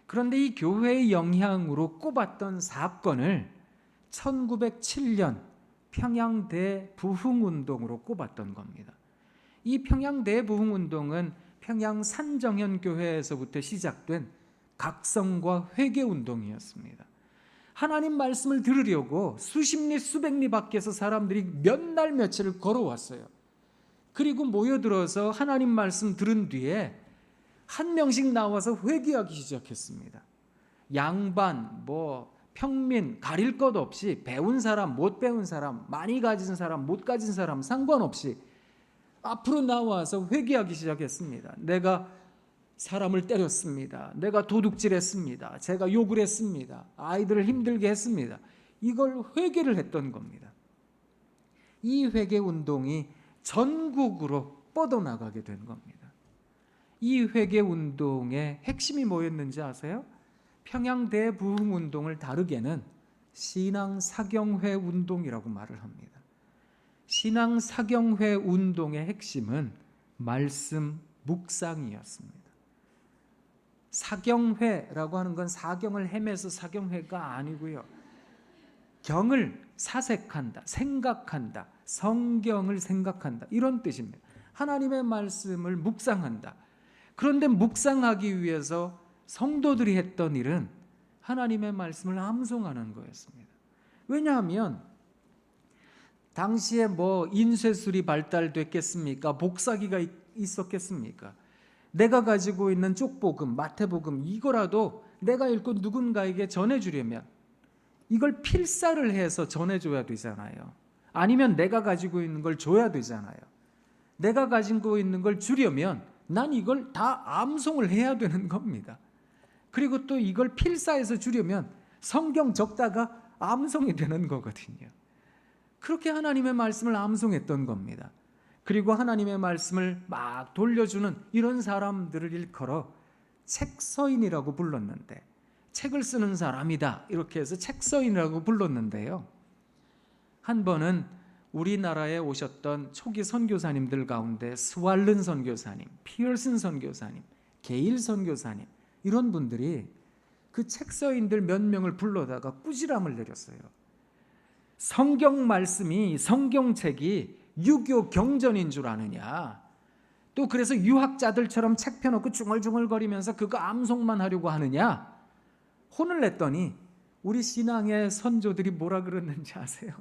그런데 이 교회의 영향으로 꼽았던 사건을 1907년 평양 대부흥운동으로 꼽았던 겁니다. 이 평양 대부흥운동은 평양 산정현교회에서부터 시작된 각성과 회개운동이었습니다. 하나님 말씀을 들으려고 수십 리 수백 리 밖에서 사람들이 몇 날 며칠을 걸어왔어요. 그리고 모여들어서 하나님 말씀 들은 뒤에 한 명씩 나와서 회개하기 시작했습니다. 양반, 평민 가릴 것 없이 배운 사람, 못 배운 사람, 많이 가진 사람, 못 가진 사람 상관없이 앞으로 나와서 회개하기 시작했습니다. 내가 사람을 때렸습니다. 내가 도둑질했습니다. 제가 욕을 했습니다. 아이들을 힘들게 했습니다. 이걸 회개를 했던 겁니다. 이 회개 운동이 전국으로 뻗어나가게 된 겁니다. 이 회개 운동의 핵심이 뭐였는지 아세요? 평양 대부흥운동을 다르게는 신앙사경회 운동이라고 말을 합니다. 신앙사경회 운동의 핵심은 말씀 묵상이었습니다. 사경회라고 하는 건 사경을 헤매서 사경회가 아니고요. 경을 사색한다, 생각한다, 성경을 생각한다, 이런 뜻입니다. 하나님의 말씀을 묵상한다. 그런데 묵상하기 위해서 성도들이 했던 일은 하나님의 말씀을 암송하는 거였습니다. 왜냐하면 당시에 인쇄술이 발달됐겠습니까? 복사기가 있었겠습니까? 내가 가지고 있는 쪽복음, 마태복음 이거라도 내가 읽고 누군가에게 전해주려면 이걸 필사를 해서 전해줘야 되잖아요. 아니면 내가 가지고 있는 걸 줘야 되잖아요. 내가 가지고 있는 걸 주려면 난 이걸 다 암송을 해야 되는 겁니다. 그리고 또 이걸 필사해서 주려면 성경 적다가 암송이 되는 거거든요. 그렇게 하나님의 말씀을 암송했던 겁니다. 그리고 하나님의 말씀을 막 돌려주는 이런 사람들을 일컬어 책서인이라고 불렀는데, 책을 쓰는 사람이다. 이렇게 해서 책서인이라고 불렀는데요. 한 번은 우리나라에 오셨던 초기 선교사님들 가운데 스왈른 선교사님, 피얼슨 선교사님, 게일 선교사님 이런 분들이 그 책서인들 몇 명을 불러다가 꾸지람을 내렸어요. 성경 말씀이, 성경책이 유교 경전인 줄 아느냐, 또 그래서 유학자들처럼 책 펴놓고 중얼중얼거리면서 그거 암송만 하려고 하느냐, 혼을 냈더니 우리 신앙의 선조들이 뭐라 그랬는지 아세요?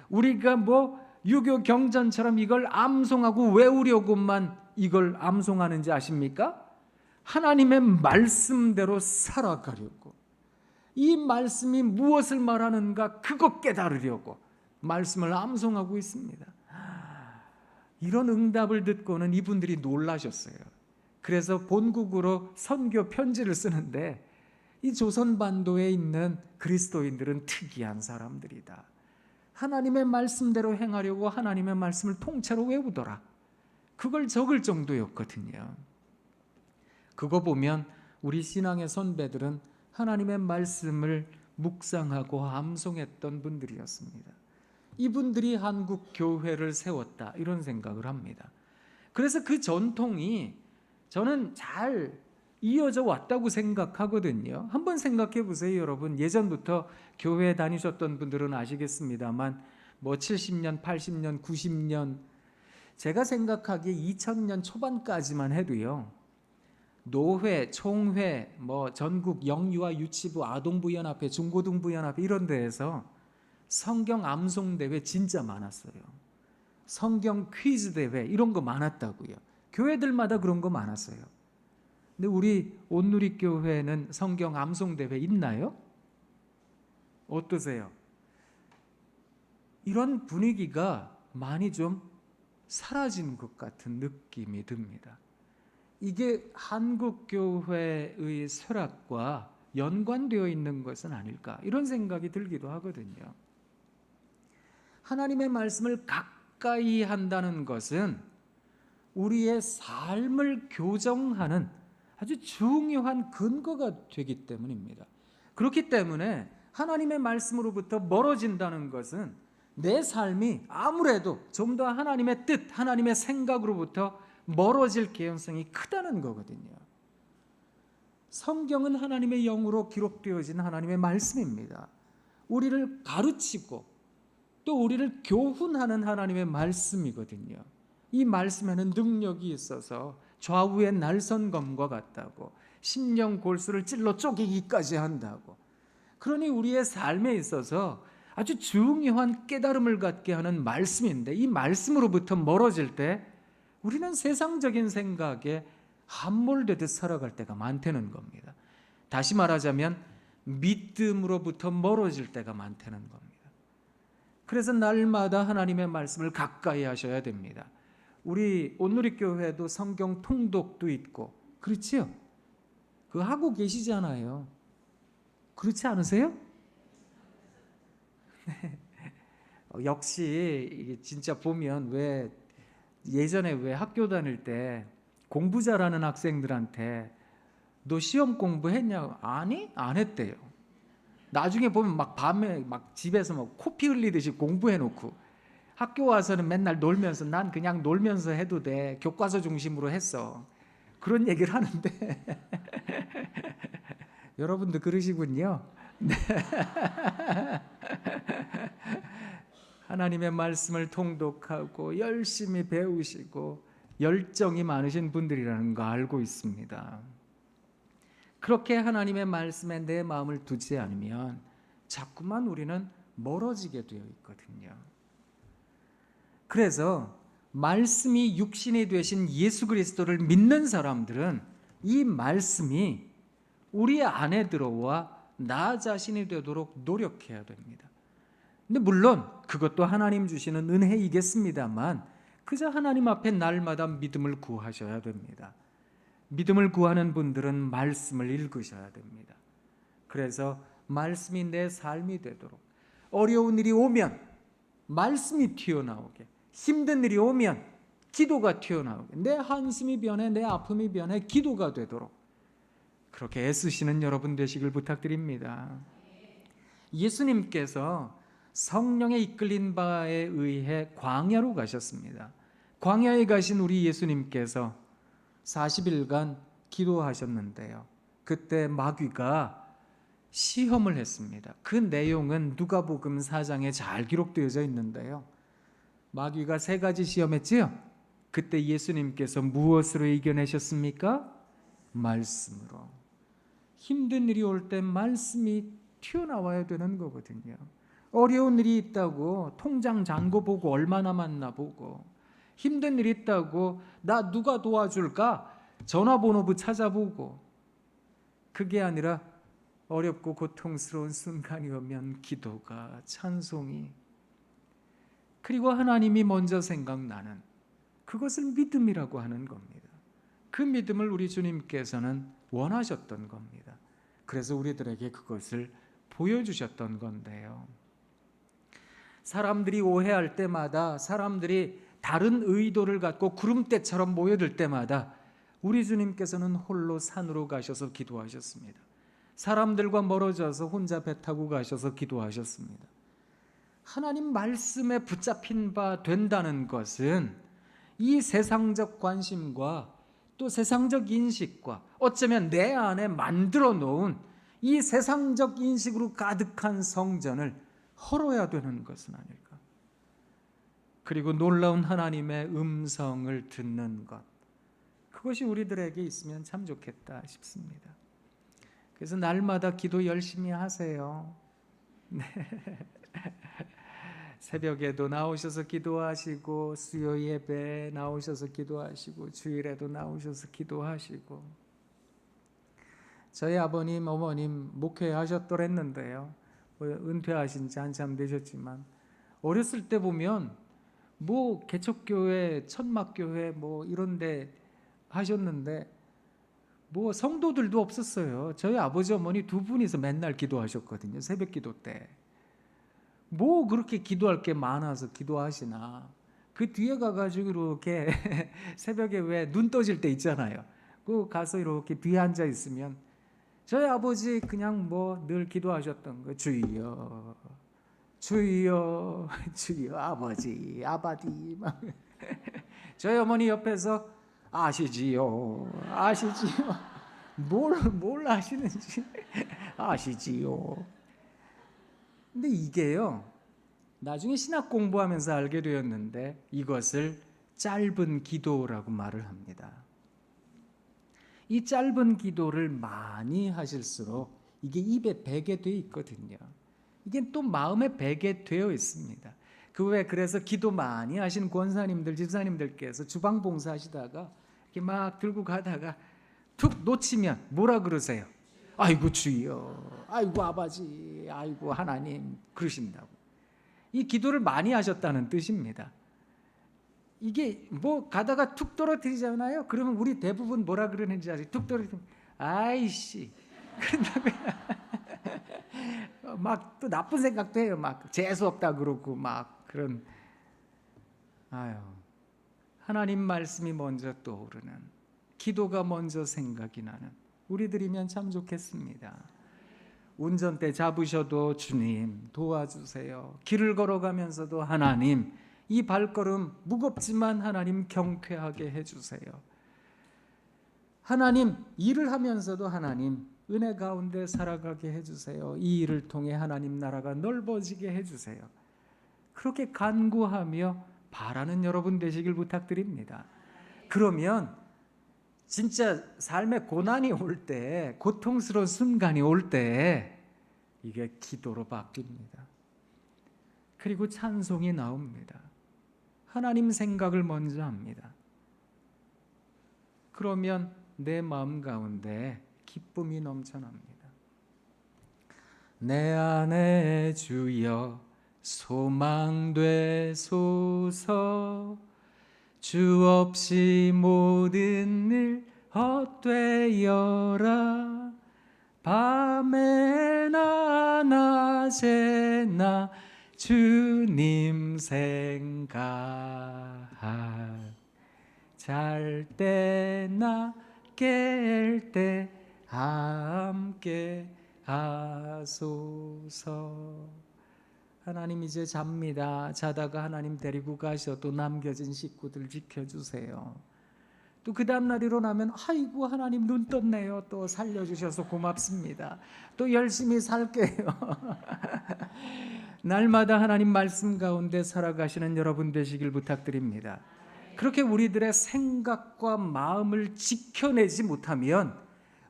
우리가 뭐 유교 경전처럼 이걸 암송하고 외우려고만 이걸 암송하는지 아십니까? 하나님의 말씀대로 살아가려고, 이 말씀이 무엇을 말하는가 그것 깨달으려고 말씀을 암송하고 있습니다. 이런 응답을 듣고는 이분들이 놀라셨어요. 그래서 본국으로 선교 편지를 쓰는데 이 조선반도에 있는 그리스도인들은 특이한 사람들이다. 하나님의 말씀대로 행하려고 하나님의 말씀을 통째로 외우더라. 그걸 적을 정도였거든요. 그거 보면 우리 신앙의 선배들은 하나님의 말씀을 묵상하고 암송했던 분들이었습니다. 이분들이 한국 교회를 세웠다, 이런 생각을 합니다. 그래서 그 전통이 저는 잘 이어져 왔다고 생각하거든요. 한번 생각해 보세요, 여러분. 예전부터 교회에 다니셨던 분들은 아시겠습니다만 뭐 70년, 80년, 90년, 제가 생각하기에 2000년 초반까지만 해도요, 노회, 총회, 뭐 전국 영유아 유치부, 아동부 연합회, 중고등부 연합회 이런 데에서 성경 암송 대회 진짜 많았어요. 성경 퀴즈 대회 이런 거 많았다고요. 교회들마다 그런 거 많았어요. 근데 우리 온누리 교회는 성경 암송 대회 있나요? 어떠세요? 이런 분위기가 많이 좀 사라진 것 같은 느낌이 듭니다. 이게 한국 교회의 쇠락과 연관되어 있는 것은 아닐까, 이런 생각이 들기도 하거든요. 하나님의 말씀을 가까이 한다는 것은 우리의 삶을 교정하는 아주 중요한 근거가 되기 때문입니다. 그렇기 때문에 하나님의 말씀으로부터 멀어진다는 것은 내 삶이 아무래도 좀 더 하나님의 뜻, 하나님의 생각으로부터 멀어질 개연성이 크다는 거거든요. 성경은 하나님의 영으로 기록되어진 하나님의 말씀입니다. 우리를 가르치고 또 우리를 교훈하는 하나님의 말씀이거든요. 이 말씀에는 능력이 있어서 좌우의 날선검과 같다고, 심령 골수를 찔러 쪼개기까지 한다고. 그러니 우리의 삶에 있어서 아주 중요한 깨달음을 갖게 하는 말씀인데, 이 말씀으로부터 멀어질 때 우리는 세상적인 생각에 함몰되듯 살아갈 때가 많다는 겁니다. 다시 말하자면 믿음으로부터 멀어질 때가 많다는 겁니다. 그래서 날마다 하나님의 말씀을 가까이 하셔야 됩니다. 우리 온누리 교회도 성경 통독도 있고 그렇지요? 그거 하고 계시잖아요. 그렇지 않으세요? 역시 이게 진짜 보면 왜 예전에 왜 학교 다닐 때 공부 잘하는 학생들한테 너 시험 공부했냐? 아니? 안 했대요. 나중에 보면 막 밤에 막 집에서 막 코피 흘리듯이 공부해놓고 학교 와서는 맨날 놀면서 난 그냥 놀면서 해도 돼. 교과서 중심으로 했어. 그런 얘기를 하는데 여러분도 그러시군요. 네. 하나님의 말씀을 통독하고 열심히 배우시고 열정이 많으신 분들이라는 거 알고 있습니다. 그렇게 하나님의 말씀에 내 마음을 두지 않으면 자꾸만 우리는 멀어지게 되어 있거든요. 그래서 말씀이 육신이 되신 예수 그리스도를 믿는 사람들은 이 말씀이 우리 안에 들어와 나 자신이 되도록 노력해야 됩니다. 근데 물론 그것도 하나님 주시는 은혜이겠습니다만 그저 하나님 앞에 날마다 믿음을 구하셔야 됩니다. 믿음을 구하는 분들은 말씀을 읽으셔야 됩니다. 그래서 말씀이 내 삶이 되도록, 어려운 일이 오면 말씀이 튀어나오게, 힘든 일이 오면 기도가 튀어나오게, 내 한숨이 변해 내 아픔이 변해 기도가 되도록 그렇게 애쓰시는 여러분 되시길 부탁드립니다. 예수님께서 성령에 이끌린 바에 의해 광야로 가셨습니다. 광야에 가신 우리 예수님께서 40일간 기도하셨는데요. 그때 마귀가 시험을 했습니다. 그 내용은 누가복음 4장에 잘 기록되어져 있는데요. 마귀가 3가지 시험했지요. 그때 예수님께서 무엇으로 이겨내셨습니까? 말씀으로. 힘든 일이 올 때 말씀이 튀어나와야 되는 거거든요. 어려운 일이 있다고 통장 잔고 보고 얼마 남았나 보고, 힘든 일이 있다고 나 누가 도와줄까 전화번호부 찾아보고, 그게 아니라 어렵고 고통스러운 순간이 오면 기도가, 찬송이, 그리고 하나님이 먼저 생각나는 그것을 믿음이라고 하는 겁니다. 그 믿음을 우리 주님께서는 원하셨던 겁니다. 그래서 우리들에게 그것을 보여주셨던 건데요. 사람들이 오해할 때마다, 사람들이 다른 의도를 갖고 구름대처럼 모여들 때마다 우리 주님께서는 홀로 산으로 가셔서 기도하셨습니다. 사람들과 멀어져서 혼자 배 타고 가셔서 기도하셨습니다. 하나님 말씀에 붙잡힌 바 된다는 것은 이 세상적 관심과 또 세상적 인식과 어쩌면 내 안에 만들어 놓은 이 세상적 인식으로 가득한 성전을 헐어야 되는 것은 아닐까. 그리고 놀라운 하나님의 음성을 듣는 것, 그것이 우리들에게 있으면 참 좋겠다 싶습니다. 그래서 날마다 기도 열심히 하세요. 네. 새벽에도 나오셔서 기도하시고, 수요 예배에 나오셔서 기도하시고, 주일에도 나오셔서 기도하시고. 저희 아버님, 어머님 목회하셨더랬는데요. 은퇴하신 지 한참 되셨지만 어렸을 때 보면 뭐 개척교회, 천막교회 뭐 이런데 하셨는데 뭐 성도들도 없었어요. 저희 아버지 어머니 2분이서 맨날 기도하셨거든요. 새벽기도 때. 뭐 그렇게 기도할 게 많아서 기도하시나. 그 뒤에 가가지고 이렇게 새벽에 왜 눈 떠질 때 있잖아요. 그 가서 이렇게 뒤에 앉아 있으면 저희 아버지 그냥 뭐 늘 기도하셨던 거, 주여, 주여, 주여, 아버지, 아바디. 막. 저희 어머니 옆에서 아시지요, 아시지요. 뭘 아시는지 아시지요. 근데 이게요, 나중에 신학 공부하면서 알게 되었는데 이것을 짧은 기도라고 말을 합니다. 이 짧은 기도를 많이 하실수록 이게 입에 배게 돼 있거든요. 이게 또 마음에 배게 되어 있습니다. 그 외에 그래서 기도 많이 하신 권사님들, 집사님들께서 주방 봉사하시다가 이렇게 막 들고 가다가 툭 놓치면 뭐라 그러세요? 아이고 주여, 아이고 아버지, 아이고 하나님 그러신다고. 이 기도를 많이 하셨다는 뜻입니다. 이게 뭐 가다가 툭 떨어뜨리잖아요. 그러면 우리 대부분 뭐라 그러는지 아세요? 툭 떨어뜨리면 아이씨 그런다고요. 막 또 나쁜 생각도 해요. 막 재수 없다 그러고 막 그런. 아유, 하나님 말씀이 먼저 떠오르는, 기도가 먼저 생각이 나는 우리들이면 참 좋겠습니다. 운전대 잡으셔도 주님 도와주세요. 길을 걸어가면서도 하나님 이 발걸음 무겁지만 하나님 경쾌하게 해주세요. 하나님 일을 하면서도 하나님 은혜 가운데 살아가게 해주세요. 이 일을 통해 하나님 나라가 넓어지게 해주세요. 그렇게 간구하며 바라는 여러분 되시길 부탁드립니다. 그러면 진짜 삶의 고난이 올 때, 고통스러운 순간이 올 때 이게 기도로 바뀝니다. 그리고 찬송이 나옵니다. 하나님 생각을 먼저 합니다. 그러면 내 마음 가운데 기쁨이 넘쳐납니다. 내 안에 주여 소망되소서. 주 없이 모든 일 헛되어라. 밤에나 낮에나 주님 생각, 잘 때나 깰 때 함께 하소서. 하나님 이제 잡니다. 자다가 하나님 데리고 가셔도 남겨진 식구들 지켜주세요. 또 그 다음날 일어나면 아이고 하나님 눈 떴네요. 또 살려주셔서 고맙습니다. 또 열심히 살게요. 날마다 하나님 말씀 가운데 살아가시는 여러분 되시길 부탁드립니다. 그렇게 우리들의 생각과 마음을 지켜내지 못하면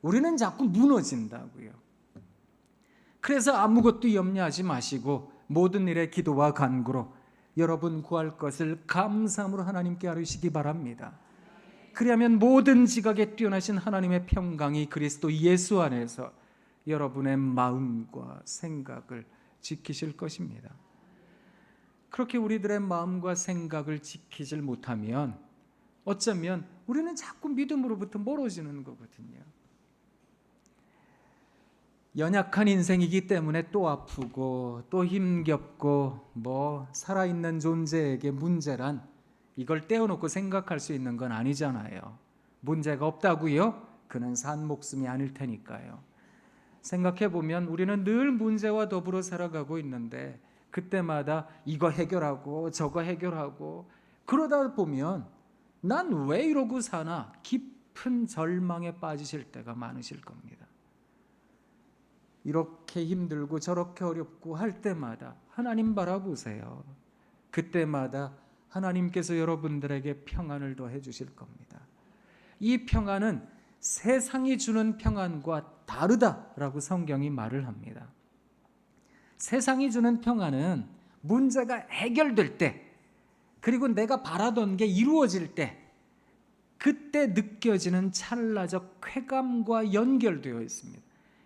우리는 자꾸 무너진다고요. 그래서 아무것도 염려하지 마시고 모든 일에 기도와 간구로 여러분 구할 것을 감사함으로 하나님께 아뢰시기 바랍니다. 그리하면 모든 지각에 뛰어나신 하나님의 평강이 그리스도 예수 안에서 여러분의 마음과 생각을 지키실 것입니다. 그렇게 우리들의 마음과 생각을 지키질 못하면 어쩌면 우리는 자꾸 믿음으로부터 멀어지는 거거든요. 연약한 인생이기 때문에 또 아프고 또 힘겹고 살아있는 존재에게 문제란 이걸 떼어놓고 생각할 수 있는 건 아니잖아요. 문제가 없다고요? 그는 산 목숨이 아닐 테니까요. 생각해보면 우리는 늘 문제와 더불어 살아가고 있는데 그때마다 이거 해결하고 저거 해결하고 그러다 보면 난 왜 이러고 사나 깊은 절망에 빠지실 때가 많으실 겁니다. 이렇게 힘들고 저렇게 어렵고 할 때마다 하나님 바라보세요. 그때마다 하나님께서 여러분들에게 평안을 더해 주실 겁니다. 이 평안은 세상이 주는 평안과 다르다라고 성경이 말을 합니다. 세상이 주는 평안은 문제가 해결될 때, 그리고 내가 바라던 게 이루어질 때, 그때 느껴지는 찰나적 쾌감과 연결되어 있습니다.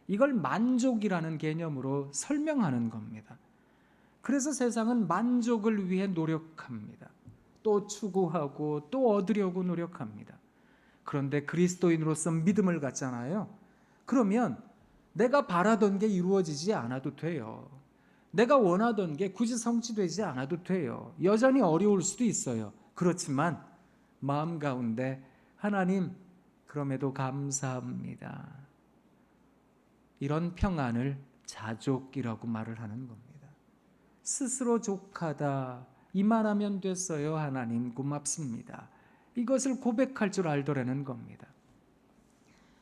이걸 만족이라는 개념으로 설명하는 겁니다. 그래서 세상은 만족을 위해 노력합니다. 또 추구하고 또 얻으려고 노력합니다. 그런데 그리스도인으로서 믿음을 갖잖아요. 그러면 내가 바라던 게 이루어지지 않아도 돼요. 내가 원하던 게 굳이 성취되지 않아도 돼요. 여전히 어려울 수도 있어요. 그렇지만 마음 가운데 하나님 그럼에도 감사합니다. 이런 평안을 자족이라고 말을 하는 겁니다. 스스로 족하다, 이만하면 됐어요. 하나님 고맙습니다. 이것을 고백할 줄 알더라는 겁니다.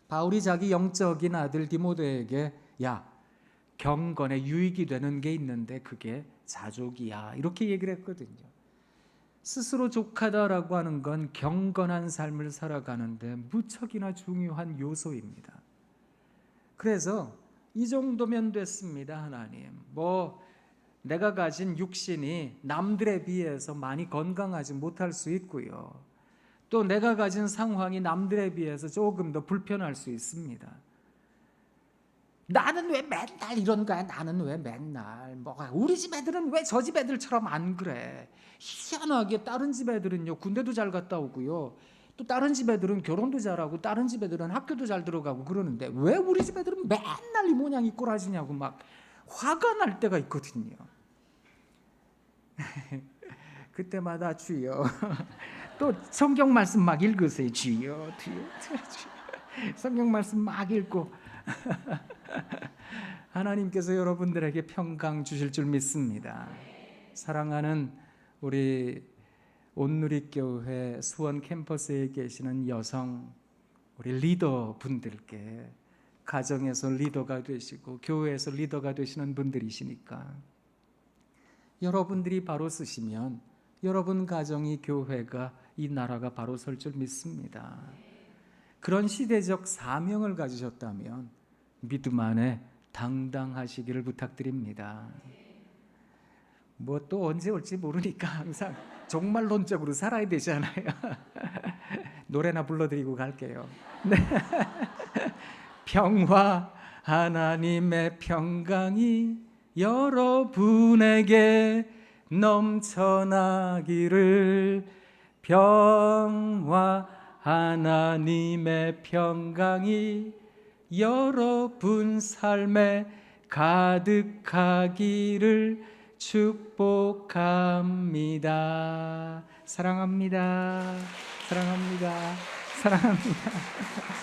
바울이 자기 영적인 아들 디모데에게 야, 경건에 유익이 되는 게 있는데 그게 자족이야 이렇게 얘기를 했거든요. 스스로 족하다라고 하는 건 경건한 삶을 살아가는데 무척이나 중요한 요소입니다. 그래서 이 정도면 됐습니다. 하나님 내가 가진 육신이 남들에 비해서 많이 건강하지 못할 수 있고요. 또 내가 가진 상황이 남들에 비해서 조금 더 불편할 수 있습니다. 나는 왜 맨날 이런 거야? 나는 왜 맨날 우리 집 애들은 왜 저 집 애들처럼 안 그래? 희한하게 다른 집 애들은요 군대도 잘 갔다 오고요. 또 다른 집 애들은 결혼도 잘하고 다른 집 애들은 학교도 잘 들어가고 그러는데 왜 우리 집 애들은 맨날 이 모양 이 꼬라지냐고 막 화가 날 때가 있거든요. 그때마다 주여 또 성경 말씀 막 읽으세요. 주여 성경 말씀 막 읽고 하나님께서 여러분들에게 평강 주실 줄 믿습니다. 사랑하는 우리 온누리교회 수원 캠퍼스에 계시는 여성 우리 리더 분들께 가정에서 리더가 되시고 교회에서 리더가 되시는 분들이시니까 여러분들이 바로 쓰시면 여러분 가정이 교회가 이 나라가 바로 설 줄 믿습니다. 그런 시대적 사명을 가지셨다면 믿음 안에 당당하시기를 부탁드립니다. 또 언제 올지 모르니까 항상 종말론적으로 살아야 되잖아요. 노래나 불러드리고 갈게요. 네. 평화 하나님의 평강이 여러분에게 넘쳐나기를. 평화 하나님의 평강이 여러분 삶에 가득하기를 축복합니다. 사랑합니다. 사랑합니다. 사랑합니다.